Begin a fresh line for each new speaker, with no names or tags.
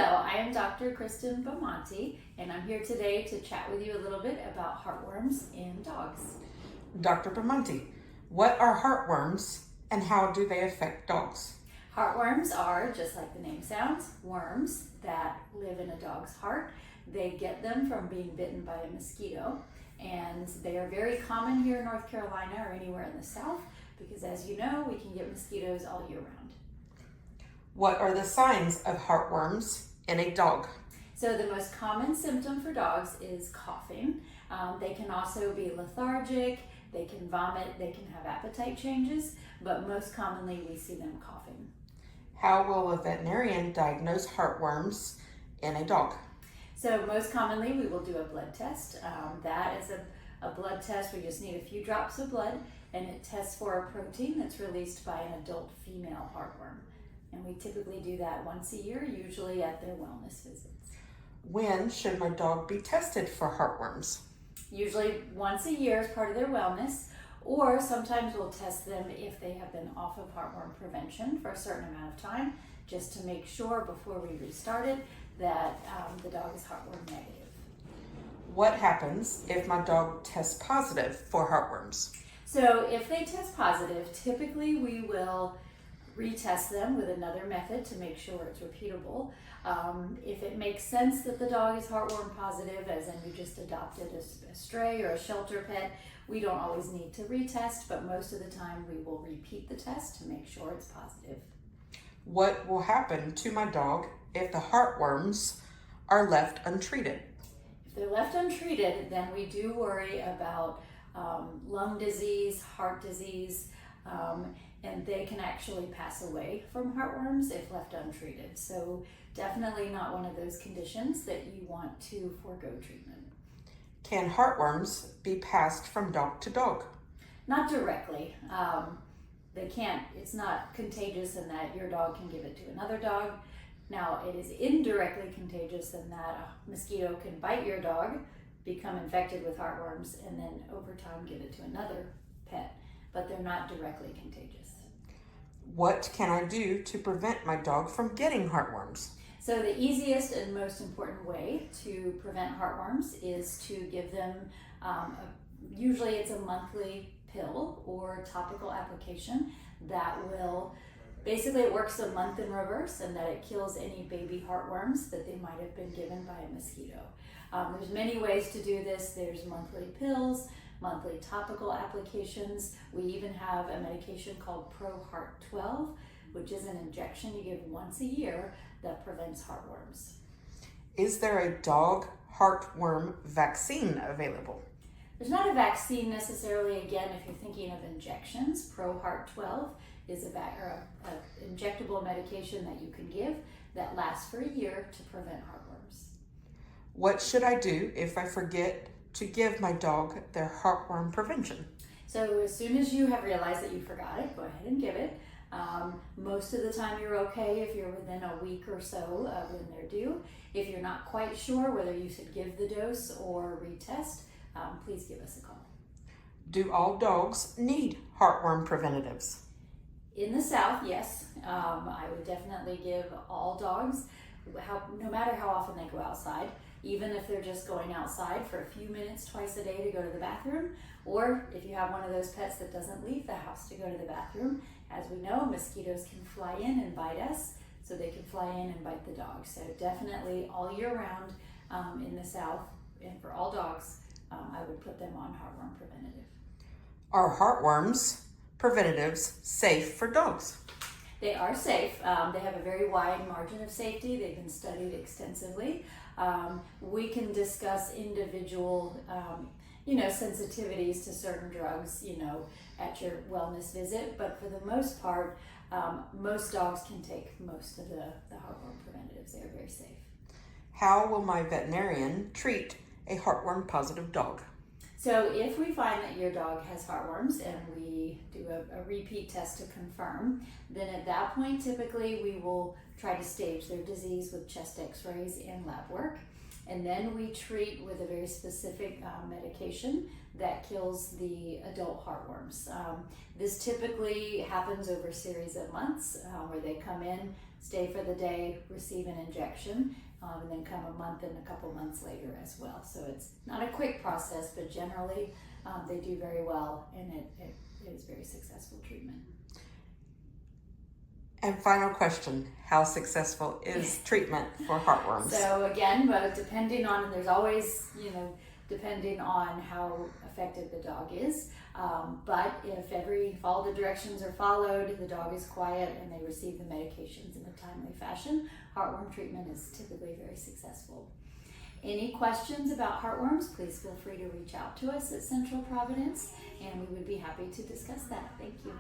Hello, I am Dr. Bamonte, and I'm here today to chat with you a little bit about heartworms in dogs.
Dr. Bamonte, what are heartworms and how do they affect dogs?
Heartworms are, just like the name sounds, worms that live in a dog's heart. They get them from being bitten by a mosquito, and they are very common here in North Carolina or anywhere in the South because, as you know, we can get mosquitoes all year round.
What are the signs of heartworms in a dog?
So the most common symptom for dogs is coughing. They can also be lethargic, they can vomit, they can have appetite changes, but most commonly we see them coughing.
How will a veterinarian diagnose heartworms in a dog?
So most commonly we will do a blood test. That is a blood test. We just need a few drops of blood, and it tests for a protein that's released by an adult female heartworm. And we typically do that once a year, usually at their wellness visits.
When should my dog be tested for heartworms?
Usually once a year as part of their wellness, or sometimes we'll test them if they have been off of heartworm prevention for a certain amount of time, just to make sure before we restart it that the dog is heartworm negative.
What happens if my dog tests positive for heartworms?
So if they test positive, typically we will retest them with another method to make sure it's repeatable. If it makes sense that the dog is heartworm positive, as in you just adopted a stray or a shelter pet, we don't always need to retest, but most of the time we will repeat the test to make sure it's positive.
What will happen to my dog if the heartworms are left untreated?
If they're left untreated, then we do worry about lung disease, heart disease, and they can actually pass away from heartworms if left untreated. So definitely not one of those conditions that you want to forego treatment.
Can heartworms be passed from dog to dog?
Not directly. They can't, it's not contagious in that your dog can give it to another dog. Now it is indirectly contagious in that a mosquito can bite your dog, become infected with heartworms, and then over time give it to another pet, but they're not directly contagious.
What can I do to prevent my dog from getting heartworms?
So the easiest and most important way to prevent heartworms is to give them, usually it's a monthly pill or topical application that will, basically it works a month in reverse, and that it kills any baby heartworms that they might have been given by a mosquito. There's many ways to do this. There's monthly pills, monthly topical applications. We even have a medication called ProHeart 12, which is an injection you give once a year that prevents heartworms.
Is there a dog heartworm vaccine available?
There's not a vaccine necessarily. Again, if you're thinking of injections, ProHeart 12 is an injectable medication that you can give that lasts for a year to prevent heartworms.
What should I do if I forget to give my dog their heartworm prevention?
So as soon as you have realized that you forgot it, go ahead and give it. Most of the time you're okay if you're within a week or so of when they're due. If you're not quite sure whether you should give the dose or retest, please give us a call.
Do all dogs need heartworm preventatives?
In the South, yes. I would definitely give all dogs, no matter how often they go outside, even if they're just going outside for a few minutes twice a day to go to the bathroom, or if you have one of those pets that doesn't leave the house to go to the bathroom. As we know, mosquitoes can fly in and bite us, so they can fly in and bite the dog. So definitely all year round in the South, and for all dogs, I would put them on heartworm preventative.
Are heartworms preventatives safe for dogs?
They are safe. They have a very wide margin of safety. They've been studied extensively. We can discuss individual, sensitivities to certain drugs, at your wellness visit. But for the most part, most dogs can take most of the heartworm preventatives. They are very safe.
How will my veterinarian treat a heartworm positive dog?
So if we find that your dog has heartworms and we do a repeat test to confirm, then at that point, typically we will try to stage their disease with chest x-rays and lab work. And then we treat with a very specific medication that kills the adult heartworms. This typically happens over a series of months where they come in stay for the day, receive an injection, and then come a month and a couple months later as well. So it's not a quick process, but generally they do very well, and it is very successful treatment.
And final question, how successful is treatment for heartworms?
So again, but depending on, there's always, depending on how affected the dog is. But if all the directions are followed, the dog is quiet, and they receive the medications in a timely fashion, heartworm treatment is typically very successful. Any questions about heartworms, please feel free to reach out to us at Central Providence, and we would be happy to discuss that. Thank you.